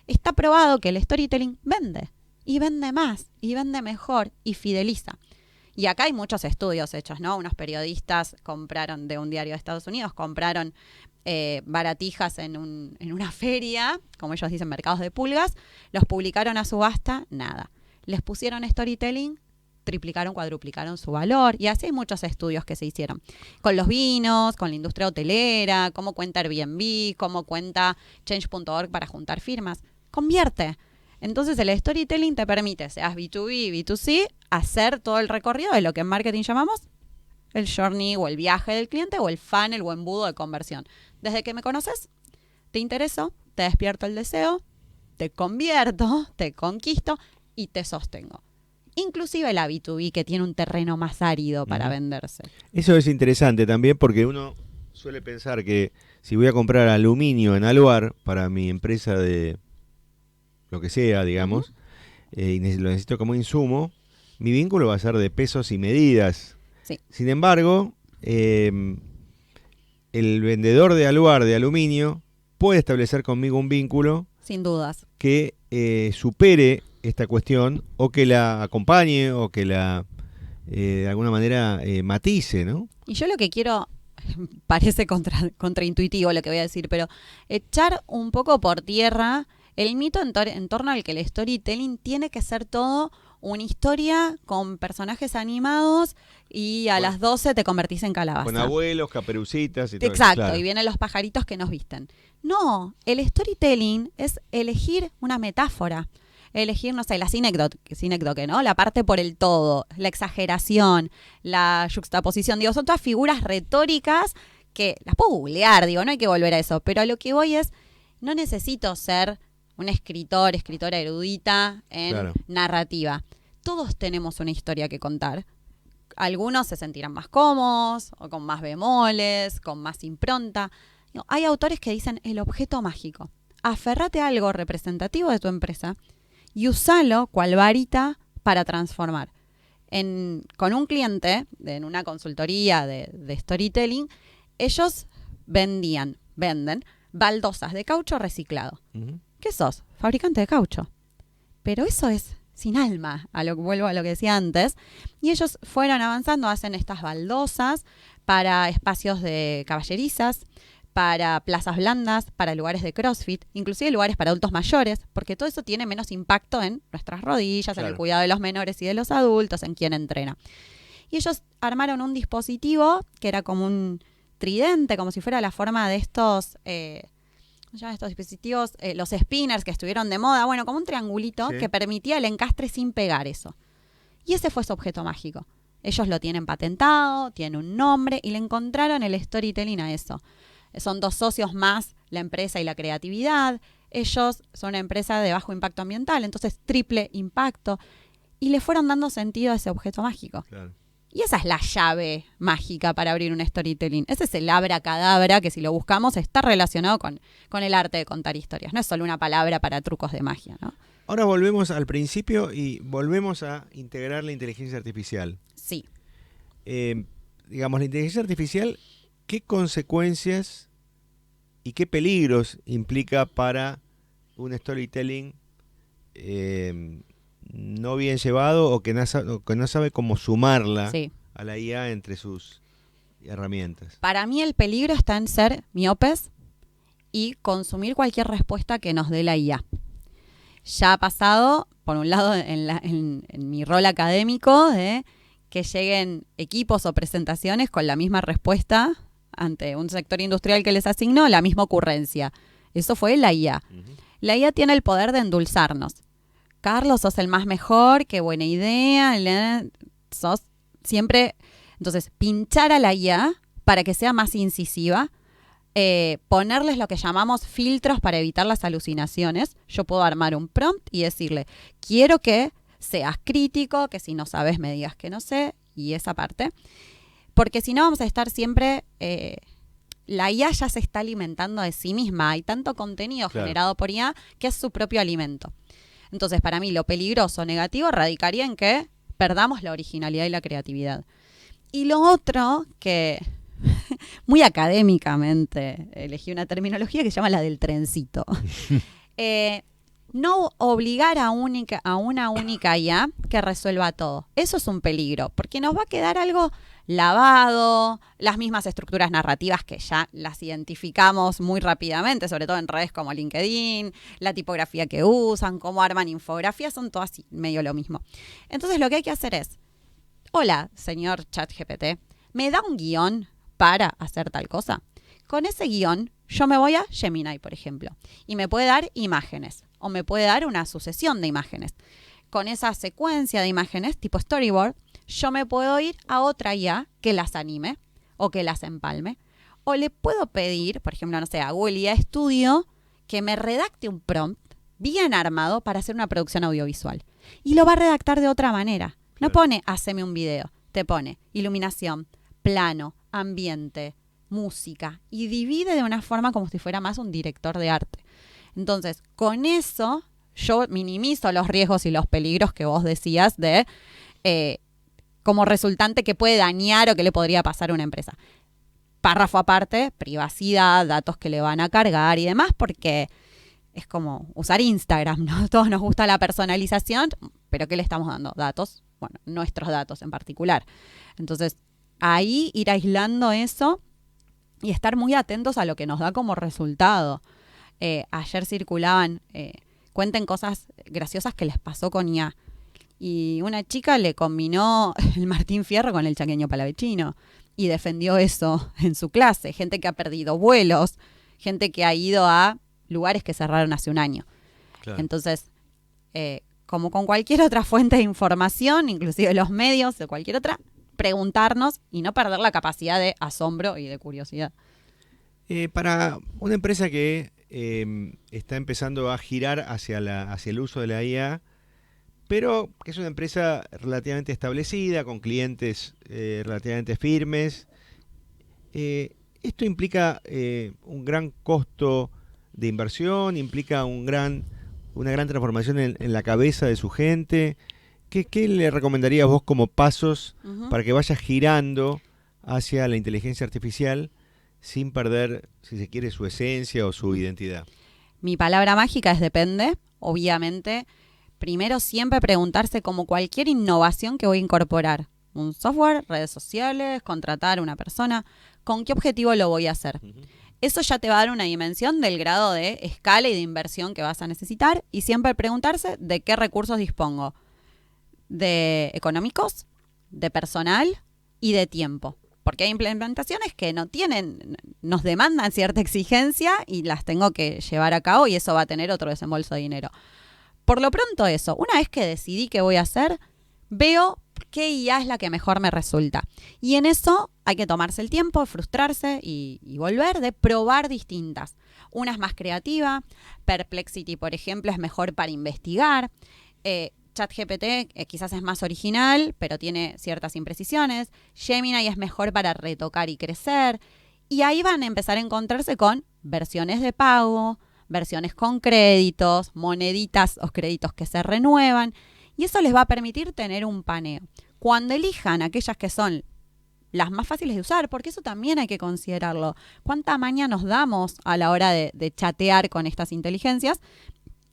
Está probado que el storytelling vende. Y vende más, y vende mejor, y fideliza. Y acá hay muchos estudios hechos, ¿no? Unos periodistas compraron, de un diario de Estados Unidos, compraron baratijas en una feria, como ellos dicen, mercados de pulgas, los publicaron a subasta, nada. Les pusieron storytelling, triplicaron, cuadruplicaron su valor, y así hay muchos estudios que se hicieron. Con los vinos, con la industria hotelera, cómo cuenta Airbnb, cómo cuenta Change.org para juntar firmas. Convierte. Entonces el storytelling te permite, seas B2B, B2C, hacer todo el recorrido de lo que en marketing llamamos el journey o el viaje del cliente o el funnel o embudo de conversión. Desde que me conoces, te intereso, te despierto el deseo, te convierto, te conquisto y te sostengo. Inclusive la B2B, que tiene un terreno más árido para venderse. Eso es interesante también, porque uno suele pensar que si voy a comprar aluminio en Aluar para mi empresa de lo que sea, digamos, y lo necesito como insumo, mi vínculo va a ser de pesos y medidas. Sí. Sin embargo, el vendedor de aluar de aluminio puede establecer conmigo un vínculo Sin dudas. que supere esta cuestión, o que la acompañe, o que la de alguna manera matice, ¿no? Y yo lo que quiero, parece contraintuitivo lo que voy a decir, pero echar un poco por tierra el mito en torno al que el storytelling tiene que ser todo una historia con personajes animados y a las 12 te convertís en calabaza. Con abuelos, caperucitas y todo Exacto, eso, claro. y vienen los pajaritos que nos visten. No, el storytelling es elegir una metáfora. Elegir, no sé, la sinécdoque, ¿no? La parte por el todo, la exageración, la yuxtaposición. Digo, son todas figuras retóricas que las puedo googlear, digo, no hay que volver a eso. Pero a lo que voy es, no necesito ser un escritora erudita en narrativa. Todos tenemos una historia que contar. Algunos se sentirán más cómodos, o con más bemoles, con más impronta. Digo, hay autores que dicen el objeto mágico. Aferrate a algo representativo de tu empresa y usalo cual varita para transformar. Con un cliente, en una consultoría de storytelling, ellos venden baldosas de caucho reciclado. Uh-huh. ¿Qué sos? Fabricante de caucho. Pero eso es sin alma, vuelvo a lo que decía antes. Y ellos fueron avanzando, hacen estas baldosas para espacios de caballerizas, para plazas blandas, para lugares de CrossFit, inclusive lugares para adultos mayores, porque todo eso tiene menos impacto en nuestras rodillas, en el cuidado de los menores y de los adultos, en quien entrena. Y ellos armaron un dispositivo que era como un tridente, como si fuera la forma de estos dispositivos, los spinners que estuvieron de moda, bueno, como un triangulito que permitía el encastre sin pegar eso. Y ese fue su objeto mágico. Ellos lo tienen patentado, tiene un nombre y le encontraron el storytelling a eso. Son dos socios más la empresa y la creatividad. Ellos son una empresa de bajo impacto ambiental, entonces triple impacto. Y le fueron dando sentido a ese objeto mágico. Claro. Y esa es la llave mágica para abrir un storytelling. Ese es el abracadabra que si lo buscamos está relacionado con el arte de contar historias. No es solo una palabra para trucos de magia, ¿no? Ahora volvemos al principio y volvemos a integrar la inteligencia artificial. Sí. Digamos, la inteligencia artificial, ¿qué consecuencias y qué peligros implica para un storytelling no bien llevado o que no sabe cómo sumarla a la IA entre sus herramientas? Para mí el peligro está en ser miopes y consumir cualquier respuesta que nos dé la IA. Ya ha pasado, por un lado, en mi rol académico, de que lleguen equipos o presentaciones con la misma respuesta ante un sector industrial que les asignó, la misma ocurrencia. Eso fue la IA. Uh-huh. La IA tiene el poder de endulzarnos. Carlos, sos el más mejor, qué buena idea. Sos siempre... Entonces, pinchar a la IA para que sea más incisiva, ponerles lo que llamamos filtros para evitar las alucinaciones. Yo puedo armar un prompt y decirle, quiero que seas crítico, que si no sabes me digas que no sé, y esa parte. Porque si no vamos a estar siempre... la IA ya se está alimentando de sí misma. Hay tanto contenido generado por IA que es su propio alimento. Entonces, para mí, lo peligroso, negativo, radicaría en que perdamos la originalidad y la creatividad. Y lo otro, que muy académicamente elegí una terminología que se llama la del trencito. No obligar a una única IA que resuelva todo. Eso es un peligro, porque nos va a quedar algo lavado, las mismas estructuras narrativas que ya las identificamos muy rápidamente, sobre todo en redes como LinkedIn, la tipografía que usan, cómo arman infografías, son todas medio lo mismo. Entonces lo que hay que hacer es, hola, señor ChatGPT, ¿me da un guión para hacer tal cosa? Con ese guión yo me voy a Gemini, por ejemplo, y me puede dar imágenes, o me puede dar una sucesión de imágenes. Con esa secuencia de imágenes, tipo storyboard, yo me puedo ir a otra IA que las anime o que las empalme. O le puedo pedir, por ejemplo, no sé, a Google IA Studio que me redacte un prompt bien armado para hacer una producción audiovisual. Y lo va a redactar de otra manera. No pone, haceme un video. Te pone iluminación, plano, ambiente, música. Y divide de una forma como si fuera más un director de arte. Entonces, con eso yo minimizo los riesgos y los peligros que vos decías de como resultante que puede dañar o que le podría pasar a una empresa. Párrafo aparte, privacidad, datos que le van a cargar y demás, porque es como usar Instagram, ¿no? Todos nos gusta la personalización, pero ¿qué le estamos dando? Datos, bueno, nuestros datos en particular. Entonces, ahí ir aislando eso y estar muy atentos a lo que nos da como resultado. Ayer circulaban, cuenten cosas graciosas que les pasó con IA. Y una chica le combinó el Martín Fierro con el chaqueño palavecino y defendió eso en su clase. Gente que ha perdido vuelos, gente que ha ido a lugares que cerraron hace un año. Claro. Entonces, como con cualquier otra fuente de información, inclusive los medios o cualquier otra, preguntarnos y no perder la capacidad de asombro y de curiosidad. Para una empresa que está empezando a girar hacia el uso de la IA, pero que es una empresa relativamente establecida, con clientes relativamente firmes, esto implica un gran costo de inversión, implica una gran transformación en la cabeza de su gente. ¿Qué le recomendarías vos como pasos para que vaya girando hacia la inteligencia artificial sin perder, si se quiere, su esencia o su identidad? Mi palabra mágica es depende, obviamente. Primero siempre preguntarse, como cualquier innovación que voy a incorporar, un software, redes sociales, contratar a una persona, ¿con qué objetivo lo voy a hacer? Eso ya te va a dar una dimensión del grado de escala y de inversión que vas a necesitar, y siempre preguntarse de qué recursos dispongo, de económicos, de personal y de tiempo. Porque hay implementaciones que nos demandan cierta exigencia y las tengo que llevar a cabo y eso va a tener otro desembolso de dinero. Por lo pronto eso, una vez que decidí qué voy a hacer, veo qué IA es la que mejor me resulta. Y en eso hay que tomarse el tiempo, frustrarse y volver de probar distintas. Una es más creativa, Perplexity, por ejemplo, es mejor para investigar. ChatGPT quizás es más original, pero tiene ciertas imprecisiones. Gemini es mejor para retocar y crecer. Y ahí van a empezar a encontrarse con versiones de pago, versiones con créditos, moneditas o créditos que se renuevan. Y eso les va a permitir tener un paneo. Cuando elijan aquellas que son las más fáciles de usar, porque eso también hay que considerarlo. ¿Cuánta maña nos damos a la hora de chatear con estas inteligencias?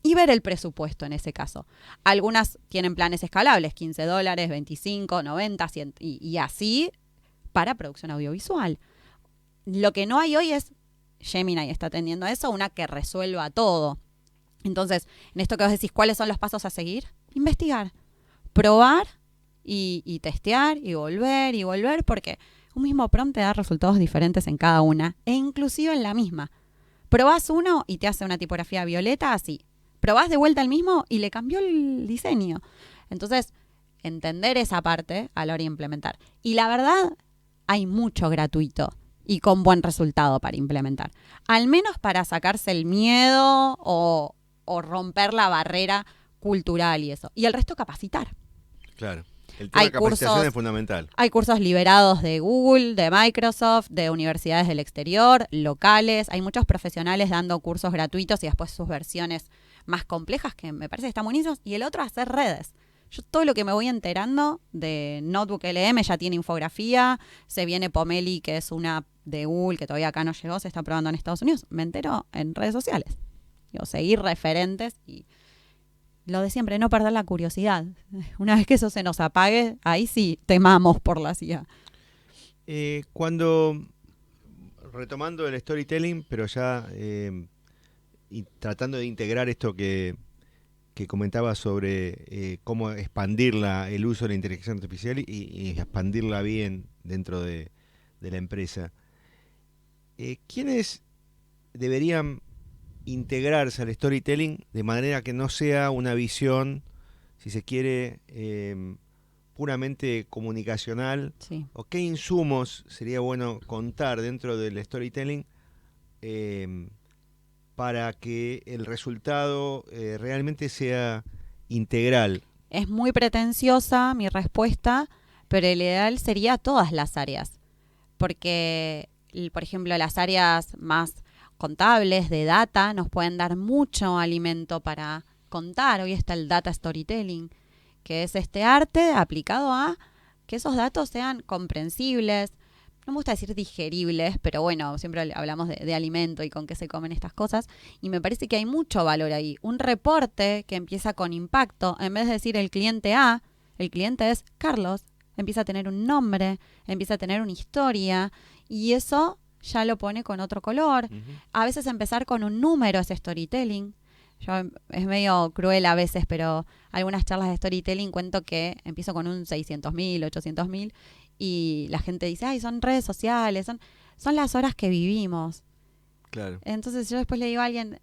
Y ver el presupuesto en ese caso. Algunas tienen planes escalables, $15, 25, 90, 100, y así para producción audiovisual. Lo que no hay hoy es, Gemini está atendiendo a eso, una que resuelva todo. Entonces, en esto que vos decís, ¿cuáles son los pasos a seguir? Investigar, probar y testear y volver, porque un mismo prompt te da resultados diferentes en cada una, e inclusive en la misma. Probás uno y te hace una tipografía violeta así. Probás de vuelta el mismo y le cambió el diseño. Entonces, entender esa parte a la hora de implementar. Y la verdad, hay mucho gratuito y con buen resultado para implementar. Al menos para sacarse el miedo o romper la barrera cultural y eso. Y el resto capacitar. Claro. El tema de capacitación es fundamental. Hay cursos liberados de Google, de Microsoft, de universidades del exterior, locales. Hay muchos profesionales dando cursos gratuitos y después sus versiones más complejas que me parece que están buenísimos. Y el otro, hacer redes. Yo todo lo que me voy enterando de Notebook LM ya tiene infografía. Se viene Pomeli, que es una de Google que todavía acá no llegó, se está probando en Estados Unidos. Me entero en redes sociales. Seguir referentes y lo de siempre, no perder la curiosidad. Una vez que eso se nos apague, ahí sí temamos por la CIA. Cuando, retomando el storytelling, pero ya y tratando de integrar esto que comentaba sobre cómo expandir el uso de la inteligencia artificial y expandirla bien dentro de la empresa, ¿quiénes deberían integrarse al storytelling de manera que no sea una visión, si se quiere, puramente comunicacional? Sí. ¿O qué insumos sería bueno contar dentro del storytelling para que el resultado realmente sea integral? Es muy pretenciosa mi respuesta, pero el ideal sería todas las áreas. Porque, por ejemplo, las áreas más contables, de data, nos pueden dar mucho alimento para contar. Hoy está el data storytelling, que es este arte aplicado a que esos datos sean comprensibles. No me gusta decir digeribles, pero bueno, siempre hablamos de alimento y con qué se comen estas cosas. Y me parece que hay mucho valor ahí. Un reporte que empieza con impacto, en vez de decir el cliente A, el cliente es Carlos. Empieza a tener un nombre, empieza a tener una historia. Y eso ya lo pone con otro color. Uh-huh. A veces empezar con un número es storytelling. Es medio cruel a veces, pero algunas charlas de storytelling cuento que empiezo con un 600.000, 800.000 y la gente dice, ay, son redes sociales, son las horas que vivimos. Claro. Entonces yo después le digo a alguien,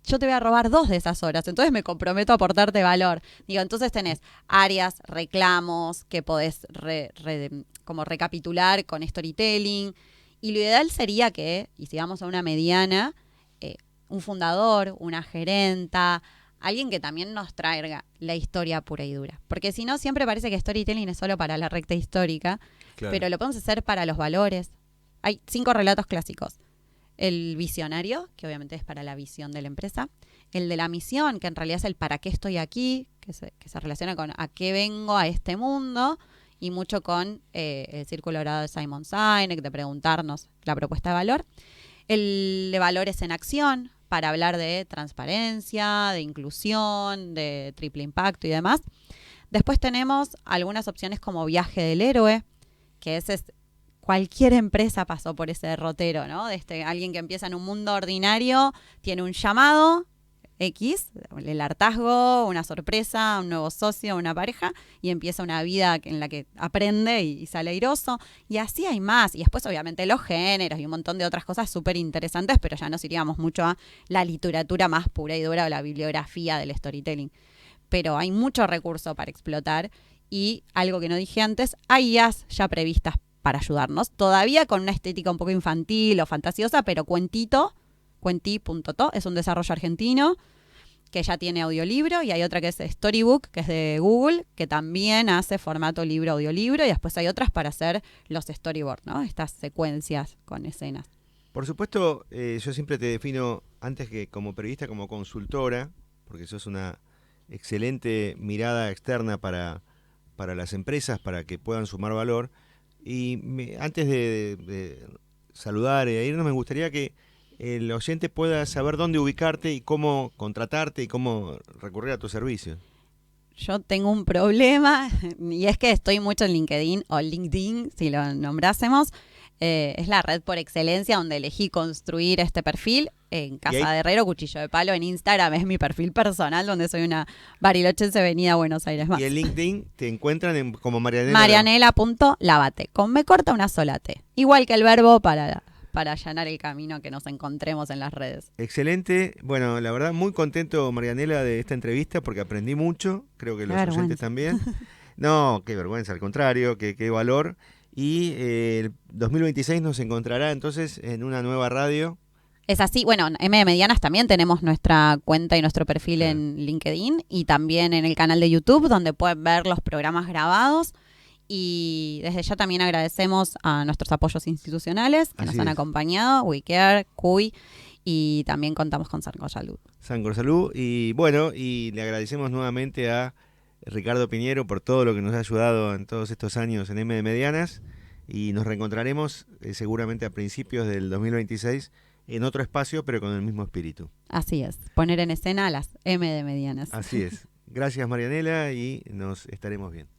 yo te voy a robar 2 de esas horas, entonces me comprometo a aportarte valor. Digo, entonces tenés áreas, reclamos que podés como recapitular con storytelling. Y lo ideal sería que, y si vamos a una mediana, un fundador, una gerenta, alguien que también nos traiga la historia pura y dura. Porque si no, siempre parece que storytelling es solo para la recta histórica, claro, pero lo podemos hacer para los valores. Hay 5 relatos clásicos. El visionario, que obviamente es para la visión de la empresa. El de la misión, que en realidad es el para qué estoy aquí, que se relaciona con a qué vengo a este mundo, y mucho con el círculo dorado de Simon Sinek, de preguntarnos la propuesta de valor. El de valores en acción, para hablar de transparencia, de inclusión, de triple impacto y demás. Después tenemos algunas opciones como viaje del héroe, que ese es cualquier empresa pasó por ese derrotero, ¿no? Alguien que empieza en un mundo ordinario, tiene un llamado X, el hartazgo, una sorpresa, un nuevo socio, una pareja, y empieza una vida en la que aprende y sale airoso. Y así hay más. Y después, obviamente, los géneros y un montón de otras cosas súper interesantes, pero ya nos iríamos mucho a la literatura más pura y dura o la bibliografía del storytelling. Pero hay mucho recurso para explotar y algo que no dije antes, hay IAs ya previstas para ayudarnos, todavía con una estética un poco infantil o fantasiosa, pero Cuenti.to es un desarrollo argentino que ya tiene audiolibro, y hay otra que es Storybook, que es de Google, que también hace formato libro-audiolibro, y después hay otras para hacer los storyboards, ¿no? Estas secuencias con escenas. Por supuesto, yo siempre te defino, antes que como periodista, como consultora, porque sos una excelente mirada externa para las empresas, para que puedan sumar valor. Y antes de saludar e irnos, me gustaría que el oyente pueda saber dónde ubicarte y cómo contratarte y cómo recurrir a tus servicios. Yo tengo un problema, y es que estoy mucho en LinkedIn, o LinkedIn, si lo nombrásemos. Es la red por excelencia donde elegí construir este perfil. En Casa de Herrero, Cuchillo de Palo, en Instagram es mi perfil personal, donde soy una barilochense venida a Buenos Aires más. Y en LinkedIn te encuentran como Marianela. Marianela.lavate, con me corta una sola T. Igual que el verbo para allanar el camino, que nos encontremos en las redes. Excelente. Bueno, la verdad, muy contento, Marianela, de esta entrevista, porque aprendí mucho. Creo que los oyentes también. No, qué vergüenza, al contrario, qué valor. Y el 2026 nos encontrará entonces en una nueva radio. Es así. Bueno, en M de Medianas también tenemos nuestra cuenta y nuestro perfil en LinkedIn, y también en el canal de YouTube, donde pueden ver los programas grabados. Y desde ya también agradecemos a nuestros apoyos institucionales que nos han acompañado, WeCare, CUI, y también contamos con Sancor Salud. Sancor Salud, y bueno, y le agradecemos nuevamente a Ricardo Piñero por todo lo que nos ha ayudado en todos estos años en M de Medianas, y nos reencontraremos seguramente a principios del 2026 en otro espacio, pero con el mismo espíritu. Así es, poner en escena a las M de Medianas. Así es. Gracias, Marianela, y nos estaremos viendo.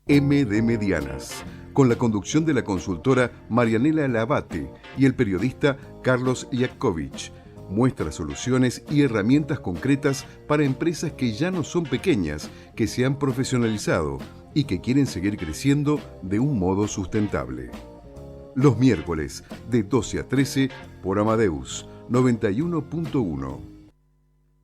M de Medianas, con la conducción de la consultora Marianela Lavate y el periodista Carlos Iacovich. Muestra soluciones y herramientas concretas para empresas que ya no son pequeñas, que se han profesionalizado y que quieren seguir creciendo de un modo sustentable. Los miércoles de 12 a 13 por Amadeus 91.1.